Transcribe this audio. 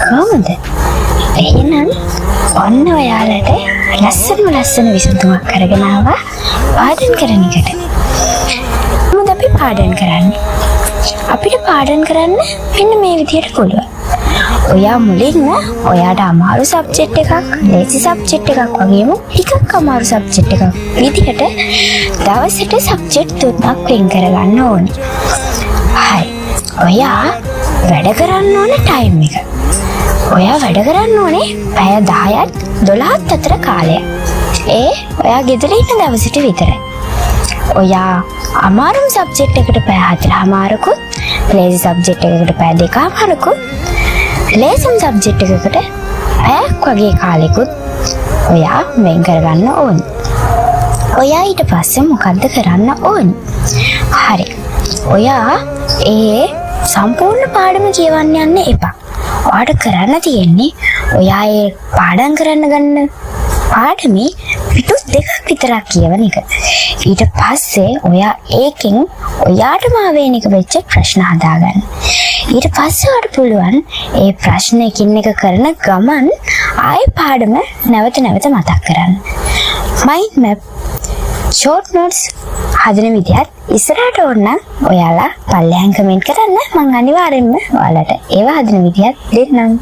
කොහොමද? එහෙනම් ඔන්න ඔයාලට ලස්සන විසඳුමක් අරගෙන ආවා පාඩම් කරන එකට. මොකද අපි පාඩම් කරන්නේ? අපිට පාඩම් කරන්න මෙන්න මේ විදිහට පුළුවන්. ඔයා මුලින්ම ඔයාට අමාරු සබ්ජෙක්ට් එකක්, ලේසි සබ්ජෙක්ට් එකක් වගේම ටිකක් අමාරු සබ්ජෙක්ට් එකක් විදිහට දවසට සබ්ජෙක්ට් 3ක් වෙන් කරගන්න ඕනේ. හරි. ඔයා වැඩ කරන්න ඕන ටයිම් එක. ඔයා වැඩ කරන්න ඕනේ පැය 10ත් 12ත් අතර කාලයක්. ඔයා ගෙදර ඉන්න දවසට විතරයි. ඔයා අමාරුම සබ්ජෙක්ට් එකට පැය 4මාරකුත්, ලේසි සබ්ජෙක්ට් එකකට පැය 2මාරකුත්, ලේසිම සබ්ජෙක්ට් එකකට පැයක් වගේ කාලෙකුත් ඔයා වෙන් කරගන්න ඕනේ. ඔයා ඊට පස්සේ මොකද්ද කරන්න ඕනේ? හරි. ඔයා සම්පූර්ණ පාඩම කියවන්න යන්න එපා. ඔයාට කරන්න තියෙන්නේ ඔයා පාඩම් කරන්න ගන්න පාඩමේ පිටු 2ක් විතරක් කියවන එක. ඊට පස්සේ ඔයා ඒකෙන් ඔයාටම ආවේනික වෙච්ච ප්‍රශ්න හදාගන්න. ඊට පස්සේ ඔයාට පුළුවන් ඒ ප්‍රශ්න එකින් එක කරන ගමන් ආයේ පාඩම නැවත මතක් කරන්න. මයින්ඩ් මැප්, ෂෝට් නෝට්ස් හදන විදිහත් ඉස්සරහට ඕනනම් ඔයාලා පල්ලෙහාන් කමෙන්ට් කරන්න. මම අනිවාර්යෙන්ම ඔයාලට ඒවා හදන විදිහත් දෙන්නම්.